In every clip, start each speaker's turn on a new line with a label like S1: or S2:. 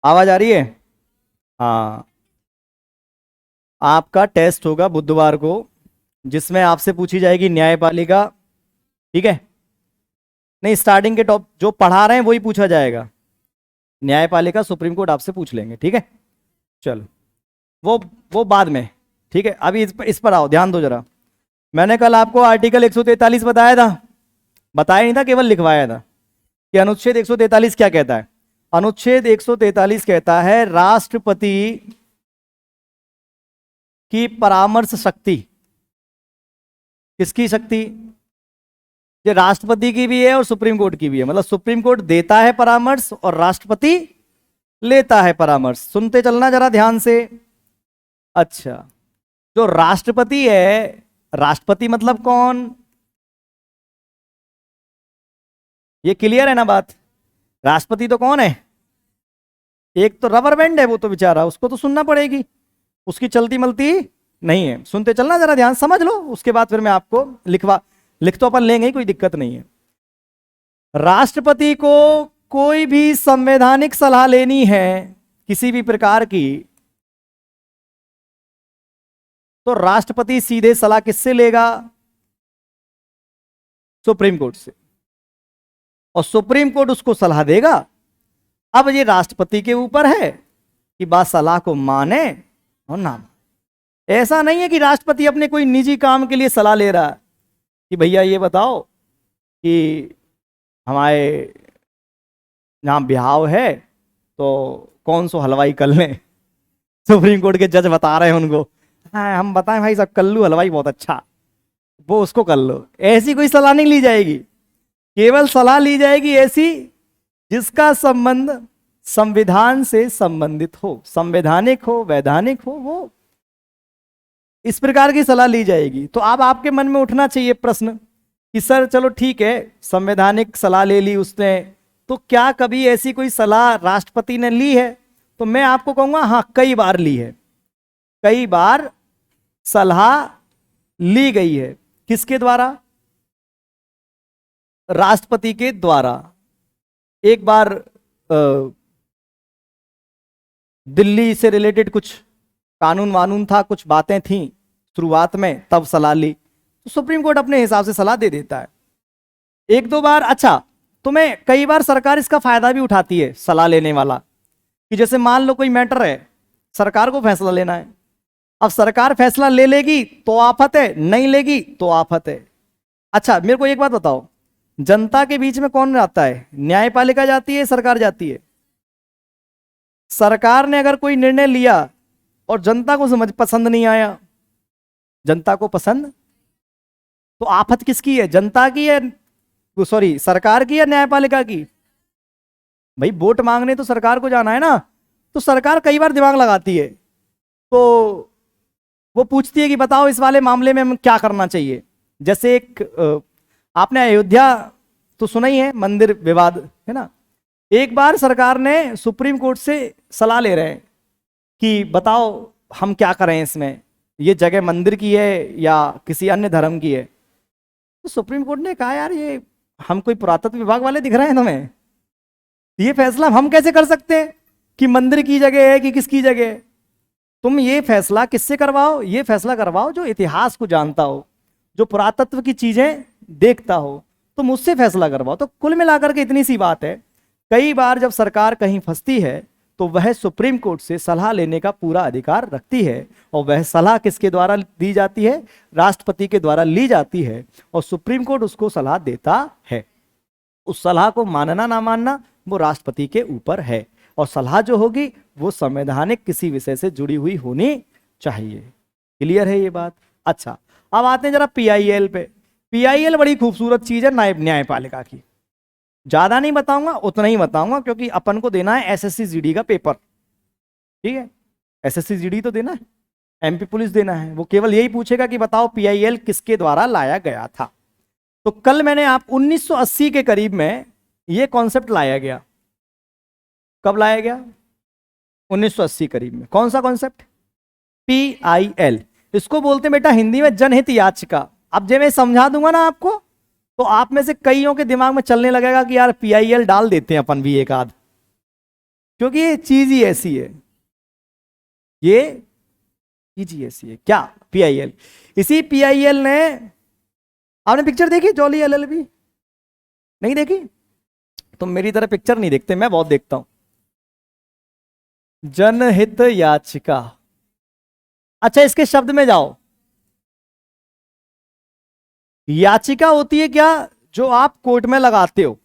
S1: आवाज आ रही है? हाँ। आपका टेस्ट होगा बुधवार को, जिसमें आपसे पूछी जाएगी न्यायपालिका। ठीक है? नहीं, स्टार्टिंग के टॉप जो पढ़ा रहे हैं वही पूछा जाएगा। न्यायपालिका सुप्रीम कोर्ट आपसे पूछ लेंगे। ठीक है? चलो, वो वो बाद में। ठीक है, अभी इस पर आओ, ध्यान दो जरा। मैंने कल आपको आर्टिकल 143 बताया था, बताया नहीं था, केवल लिखवाया था कि अनुच्छेद 143 क्या कहता है। अनुच्छेद 143 कहता है राष्ट्रपति की परामर्श शक्ति। किसकी शक्ति? ये राष्ट्रपति की भी है और सुप्रीम कोर्ट की भी है। मतलब सुप्रीम कोर्ट देता है परामर्श और राष्ट्रपति लेता है परामर्श। सुनते चलना जरा ध्यान से। अच्छा, जो राष्ट्रपति है, राष्ट्रपति मतलब कौन? ये क्लियर है ना बात? राष्ट्रपति तो कौन है? एक तो रबर बैंड है वो तो बेचारा, उसको तो सुनना पड़ेगी, उसकी चलती मलती नहीं है। सुनते चलना जरा, ध्यान समझ लो, उसके बाद फिर मैं आपको लिख तो अपन लेंगे ही, कोई दिक्कत नहीं है। राष्ट्रपति को कोई भी संवैधानिक सलाह लेनी है किसी भी प्रकार की, तो राष्ट्रपति सीधे सलाह किससे लेगा? सुप्रीम कोर्ट से। और सुप्रीम कोर्ट उसको सलाह देगा। अब ये राष्ट्रपति के ऊपर है कि बात सलाह को माने और ना माने। ऐसा नहीं है कि राष्ट्रपति अपने कोई निजी काम के लिए सलाह ले रहा है कि भैया ये बताओ कि हमारे यहाँ ब्याह है तो कौन सो हलवाई कर लें। सुप्रीम कोर्ट के जज बता रहे हैं उनको, हाँ हम बताएं भाई साहब, कल्लू हलवाई बहुत अच्छा, वो उसको कर लो। ऐसी कोई सलाह नहीं ली जाएगी। केवल सलाह ली जाएगी ऐसी जिसका संबंध संविधान से संबंधित हो, संवैधानिक हो, वैधानिक हो, वो इस प्रकार की सलाह ली जाएगी। तो अब आपके मन में उठना चाहिए प्रश्न कि सर चलो ठीक है, संवैधानिक सलाह ले ली उसने, तो क्या कभी ऐसी कोई सलाह राष्ट्रपति ने ली है? तो मैं आपको कहूंगा हाँ, कई बार ली है। कई बार सलाह ली गई है। किसके द्वारा? राष्ट्रपति के द्वारा। एक बार दिल्ली से रिलेटेड कुछ कानून वानून था, कुछ बातें थी शुरुआत में, तब सलाह ली। तो सुप्रीम कोर्ट अपने हिसाब से सलाह दे देता है। एक दो बार, अच्छा तो मैं कई बार सरकार इसका फायदा भी उठाती है, सलाह लेने वाला, कि जैसे मान लो कोई मैटर है, सरकार को फैसला लेना है। अब सरकार फैसला ले लेगी तो आफत है, नहीं लेगी तो आफत है। अच्छा मेरे को एक बात बताओ, जनता के बीच में कौन जाता है? न्यायपालिका जाती है, सरकार जाती है? सरकार ने अगर कोई निर्णय लिया और जनता को पसंद नहीं आया, जनता को पसंद, तो आफत किसकी है? जनता की है, सॉरी सरकार की या न्यायपालिका की? भाई वोट मांगने तो सरकार को जाना है ना। तो सरकार कई बार दिमाग लगाती है, तो वो पूछती है कि बताओ इस वाले मामले में हम क्या करना चाहिए। जैसे एक आपने अयोध्या तो सुना ही है, मंदिर विवाद है ना। एक बार सरकार ने सुप्रीम कोर्ट से सलाह ले रहे हैं कि बताओ हम क्या करें इसमें, ये जगह मंदिर की है या किसी अन्य धर्म की है। तो सुप्रीम कोर्ट ने कहा यार ये हम कोई पुरातत्व विभाग वाले दिख रहे हैं तुम्हें? ये फैसला हम कैसे कर सकते हैं कि मंदिर की जगह है कि किसकी जगह है? तुम ये फैसला किससे करवाओ? ये फैसला करवाओ जो इतिहास को जानता हो, जो पुरातत्व की चीजें देखता हो, तुम उससे फैसला करवाओ। तो कुल मिलाकर के इतनी सी बात है, कई बार जब सरकार कहीं फंसती है तो वह सुप्रीम कोर्ट से सलाह लेने का पूरा अधिकार रखती है। और वह सलाह किसके द्वारा दी जाती है? राष्ट्रपति के द्वारा ली जाती है और सुप्रीम कोर्ट उसको सलाह देता है। उस सलाह को मानना ना मानना वो राष्ट्रपति के ऊपर है। और सलाह जो होगी वो संवैधानिक किसी विषय से जुड़ी हुई होनी चाहिए। क्लियर है ये बात? अच्छा अब आते हैं जरा पीआईएल पे। पीआईएल बड़ी खूबसूरत चीज है न्यायपालिका की। ज्यादा नहीं बताऊंगा, उतना ही बताऊंगा क्योंकि अपन को देना है एसएससी जीडी का पेपर। ठीक है, एसएससी जीडी तो देना है, एमपी पुलिस देना है। वो केवल यही पूछेगा कि बताओ पीआईएल किसके द्वारा लाया गया था। तो कल मैंने आप 1980 के करीब में ये कॉन्सेप्ट लाया गया। कब लाया गया? 1980 करीब में। कौन सा कॉन्सेप्ट? पीआईएल। इसको बोलते हैं बेटा हिंदी में जनहित याचिका। अब जब मैं समझा दूंगा ना आपको, तो आप में से कईयों के दिमाग में चलने लगेगा कि यार पीआईएल डाल देते हैं अपन भी एक आध। क्योंकि ये चीज ही ऐसी है, ये चीज ही ऐसी है। क्या? पीआईएल। इसी पीआईएल ने, आपने पिक्चर देखी जॉली एलएलबी? नहीं देखी? तुम मेरी तरह पिक्चर नहीं देखते, मैं बहुत देखता हूं। जनहित याचिका, अच्छा इसके शब्द में जाओ। याचिका होती है क्या? जो आप कोर्ट में लगाते हो,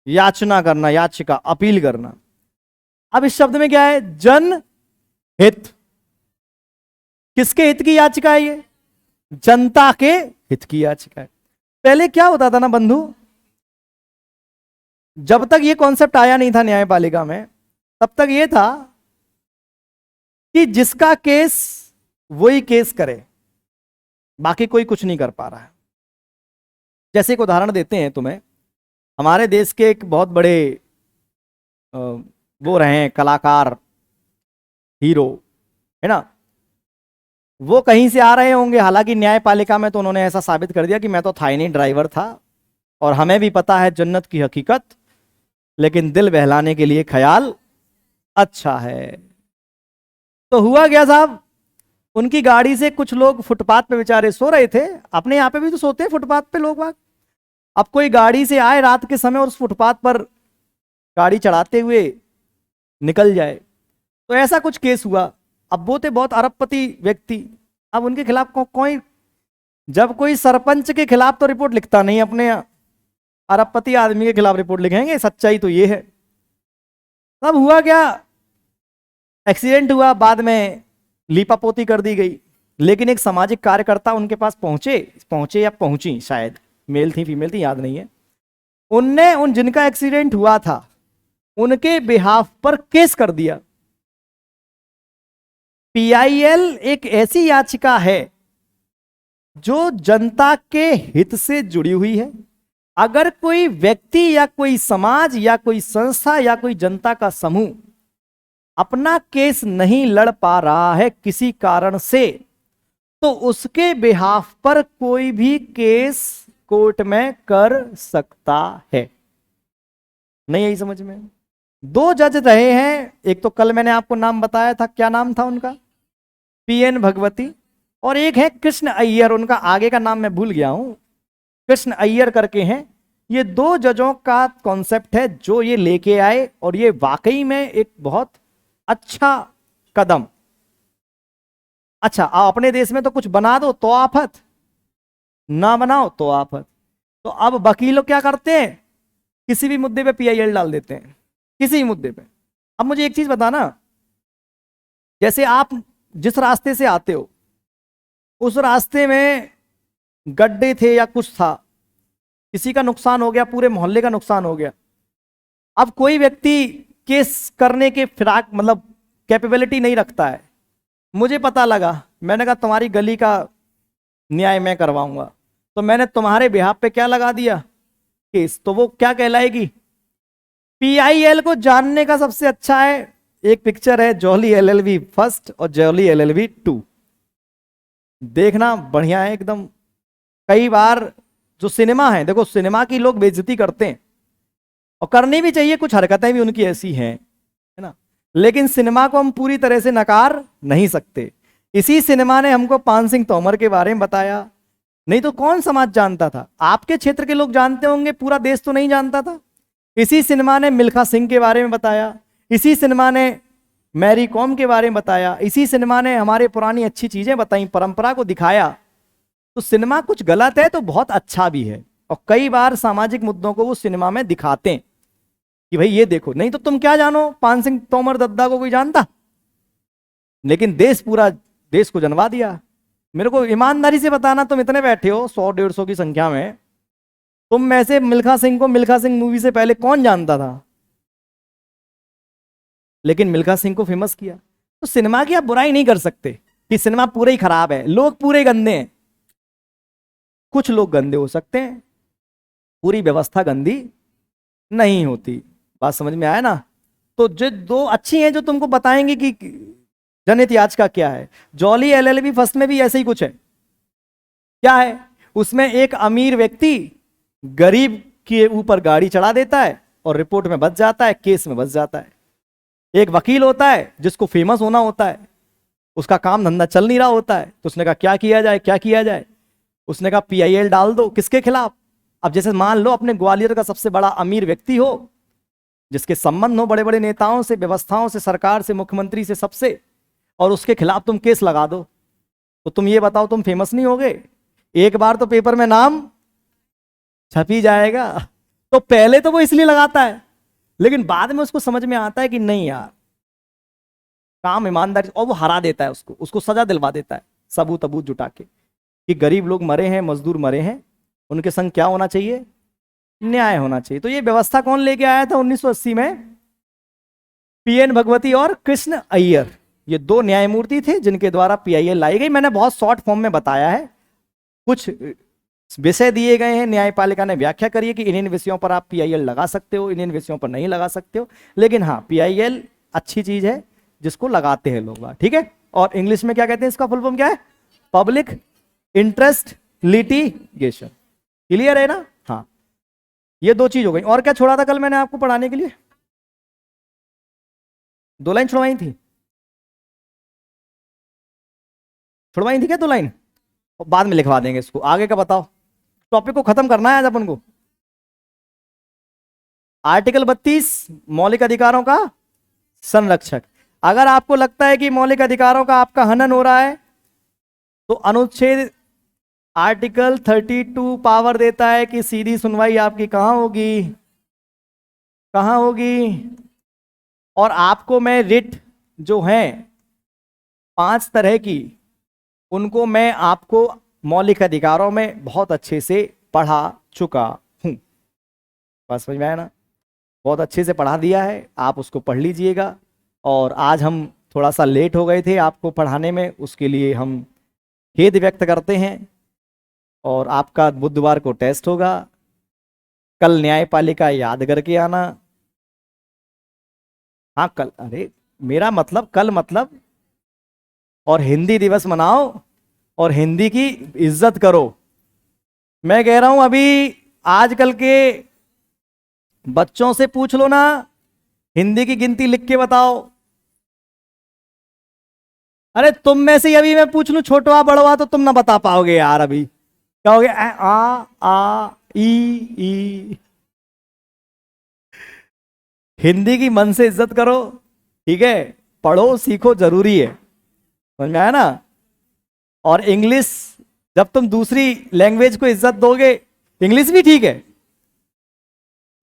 S1: याचना करना, याचिका, अपील करना। अब इस शब्द में क्या है? जनहित। किसके हित की याचिका है ये? जनता के हित की याचिका है। पहले क्या होता था ना बंधु, जब तक ये कॉन्सेप्ट आया नहीं था न्यायपालिका में, तब तक ये था कि जिसका केस वही केस करे, बाकी कोई कुछ नहीं कर पा रहा है। जैसे एक उदाहरण देते हैं तुम्हें, हमारे देश के एक बहुत बड़े वो रहे हैं कलाकार, हीरो, है ना, वो कहीं से आ रहे होंगे। हालांकि न्यायपालिका में तो उन्होंने ऐसा साबित कर दिया कि मैं तो था ही नहीं, ड्राइवर था, और हमें भी पता है जन्नत की हकीकत, लेकिन दिल बहलाने के लिए ख्याल अच्छा है। तो हुआ क्या साहब, उनकी गाड़ी से कुछ लोग फुटपाथ पे बेचारे सो रहे थे। अपने यहाँ पे भी तो सोते हैं फुटपाथ पे लोग बाग। अब कोई गाड़ी से आए रात के समय और उस फुटपाथ पर गाड़ी चढ़ाते हुए निकल जाए, तो ऐसा कुछ केस हुआ। अब वो थे बहुत अरबपति व्यक्ति, अब उनके खिलाफ कोई, जब कोई सरपंच के खिलाफ तो रिपोर्ट लिखता नहीं, अपने अरबपति आदमी के खिलाफ रिपोर्ट लिखेंगे, सच्चाई तो ये है। तब हुआ क्या, एक्सीडेंट हुआ, बाद में लीपापोती कर दी गई। लेकिन एक सामाजिक कार्यकर्ता उनके पास पहुंचे या पहुंची, शायद मेल थी फीमेल थी याद नहीं है, उनने उन जिनका एक्सीडेंट हुआ था उनके बिहाफ पर केस कर दिया। पीआईएल एक ऐसी याचिका है जो जनता के हित से जुड़ी हुई है। अगर कोई व्यक्ति या कोई समाज या कोई संस्था या कोई जनता का समूह अपना केस नहीं लड़ पा रहा है किसी कारण से, तो उसके बिहाफ पर कोई भी केस कोर्ट में कर सकता है। नहीं यही समझ में? दो जज रहे हैं, एक तो कल मैंने आपको नाम बताया था, क्या नाम था उनका, पीएन भगवती, और एक है कृष्ण अय्यर, उनका आगे का नाम मैं भूल गया हूं, कृष्ण अय्यर करके हैं। ये दो जजों का कॉन्सेप्ट है जो ये लेके आए, और ये वाकई में एक बहुत अच्छा कदम। अच्छा अपने देश में तो कुछ बना दो तो आफत, ना बनाओ तो आफत। तो अब वकील लोग क्या करते हैं, किसी भी मुद्दे पे पीआईएल डाल देते हैं, किसी भी मुद्दे पे। अब मुझे एक चीज बताना, जैसे आप जिस रास्ते से आते हो उस रास्ते में गड्ढे थे या कुछ था, किसी का नुकसान हो गया, पूरे मोहल्ले का नुकसान हो गया। अब कोई व्यक्ति केस करने के फिराक मतलब कैपेबिलिटी नहीं रखता है, मुझे पता लगा, मैंने कहा तुम्हारी गली का न्याय मैं करवाऊंगा, तो मैंने तुम्हारे बिहाफ पे क्या लगा दिया, केस। तो वो क्या कहलाएगी? पीआईएल को जानने का सबसे अच्छा है, एक पिक्चर है जॉली एलएलबी फर्स्ट और जॉली एलएलबी 2, देखना बढ़िया है एकदम। कई बार जो सिनेमा है, देखो सिनेमा की लोग बेइज्जती करते हैं, और करनी भी चाहिए, कुछ हरकतें भी उनकी ऐसी हैं, है ना, लेकिन सिनेमा को हम पूरी तरह से नकार नहीं सकते। इसी सिनेमा ने हमको पान सिंह तोमर के बारे में बताया, नहीं तो कौन समाज जानता था? आपके क्षेत्र के लोग जानते होंगे, पूरा देश तो नहीं जानता था। इसी सिनेमा ने मिल्खा सिंह के बारे में बताया, इसी सिनेमा ने मैरी कॉम के बारे में बताया, इसी सिनेमा ने हमारे पुरानी अच्छी चीजें बताई, परंपरा को दिखाया। तो सिनेमा कुछ गलत है तो बहुत अच्छा भी है, और कई बार सामाजिक मुद्दों को वो सिनेमा में दिखाते हैं कि भाई ये देखो। नहीं तो तुम क्या जानो, पान सिंह तोमर दद्दा को कोई जानता? लेकिन देश, पूरा देश को जनवा दिया। मेरे को ईमानदारी से बताना, तुम इतने बैठे हो 100-150 की संख्या में, तुम में से मिल्खा सिंह को मिल्खा सिंह मूवी से पहले कौन जानता था? लेकिन मिल्खा सिंह को फेमस किया। तो सिनेमा की आप बुराई नहीं कर सकते कि सिनेमा पूरे ही खराब है, लोग पूरे गंदे हैं। कुछ लोग गंदे हो सकते हैं, पूरी व्यवस्था गंदी नहीं होती। बात समझ में आया ना? तो जो दो अच्छी हैं जो तुमको बताएंगे कि जनहित याचिका क्या है। जॉली एलएलबी फर्स्ट में भी ऐसे ही कुछ है। क्या है उसमें? एक अमीर व्यक्ति गरीब के ऊपर गाड़ी चढ़ा देता है और रिपोर्ट में बच जाता है, केस में बच जाता है। एक वकील होता है जिसको फेमस होना होता है, उसका काम धंधा चल नहीं रहा होता है, तो उसने कहा क्या किया जाए, क्या किया जाए। उसने कहा पीआईएल डाल दो। किसके खिलाफ? अब जैसे मान लो अपने ग्वालियर का सबसे बड़ा अमीर व्यक्ति हो, जिसके संबंध हो बड़े बड़े नेताओं से, व्यवस्थाओं से, सरकार से, मुख्यमंत्री से, सबसे, और उसके खिलाफ तुम केस लगा दो, तो तुम ये बताओ तुम फेमस नहीं होगे? एक बार तो पेपर में नाम छप ही जाएगा। तो पहले तो वो इसलिए लगाता है, लेकिन बाद में उसको समझ में आता है कि नहीं यार, काम ईमानदारी, और वो हरा देता है उसको, उसको सजा दिलवा देता है सबूत सबूत जुटा के कि गरीब लोग मरे हैं, मजदूर मरे हैं, उनके संग क्या होना चाहिए? न्याय होना चाहिए। तो ये व्यवस्था कौन लेके आया था 1980 में? पीएन भगवती और कृष्ण अय्यर, ये दो न्यायमूर्ति थे जिनके द्वारा पीआईएल लाई गई। मैंने बहुत शॉर्ट फॉर्म में बताया है, कुछ विषय दिए गए हैं, न्यायपालिका ने व्याख्या करी है कि इन इन विषयों पर आप पीआईएल लगा सकते हो, इन इन विषयों पर नहीं लगा सकते हो। लेकिन हाँ, पीआईएल अच्छी चीज है जिसको लगाते हैं लोग, ठीक है। और इंग्लिश में क्या कहते हैं, इसका फुल फॉर्म क्या है? Public interest litigation. क्लियर है ना? हाँ, ये दो चीज हो गई। और क्या छोड़ा था कल मैंने आपको पढ़ाने के लिए? 2 लाइन छुड़वाई थी, छुड़वाई थी क्या 2 लाइन? बाद में लिखवा देंगे इसको, आगे का बताओ। टॉपिक को खत्म करना है आज अपन को। आर्टिकल 32 मौलिक अधिकारों का संरक्षक। अगर आपको लगता है कि मौलिक अधिकारों का आपका हनन हो रहा है, तो अनुच्छेद आर्टिकल 32 पावर देता है कि सीधी सुनवाई आपकी कहां होगी, कहां होगी। और आपको मैं रिट जो है 5 तरह की, उनको मैं आपको मौलिक अधिकारों में बहुत अच्छे से पढ़ा चुका हूं। बस समझ में आया ना? बहुत अच्छे से पढ़ा दिया है, आप उसको पढ़ लीजिएगा। और आज हम थोड़ा सा लेट हो गए थे आपको पढ़ाने में, उसके लिए हम खेद व्यक्त करते हैं। और आपका बुधवार को टेस्ट होगा, कल न्यायपालिका याद करके आना। हाँ कल, अरे मेरा मतलब कल मतलब, और हिंदी दिवस मनाओ और हिंदी की इज्जत करो। मैं कह रहा हूं अभी आजकल के बच्चों से पूछ लो ना, हिंदी की गिनती लिख के बताओ। अरे तुम में से अभी मैं पूछ लूं छोटवा बड़वा, तो तुम ना बता पाओगे यार। अभी कहोगे आ ई ई। हिंदी की मन से इज्जत करो, ठीक है? पढ़ो सीखो, जरूरी है। समझ में आया ना? और इंग्लिश, जब तुम दूसरी लैंग्वेज को इज्जत दोगे, इंग्लिश भी ठीक है,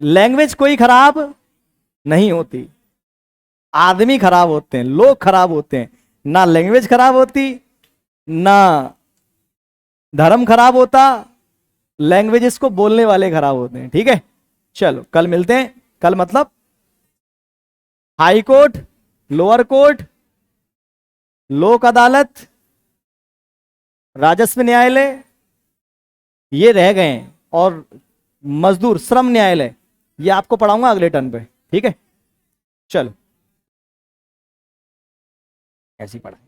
S1: लैंग्वेज कोई खराब नहीं होती, आदमी खराब होते हैं, लोग खराब होते हैं। ना लैंग्वेज खराब होती, ना धर्म खराब होता, लैंग्वेजेस को बोलने वाले खराब होते हैं, ठीक है? चलो कल मिलते हैं। कल मतलब हाई कोर्ट, लोअर कोर्ट, लोक अदालत, राजस्व न्यायालय, ये रह गए हैं। और मजदूर श्रम न्यायालय, ये आपको पढ़ाऊंगा अगले टर्न पे, ठीक है? चलो, ऐसी पढ़ाई।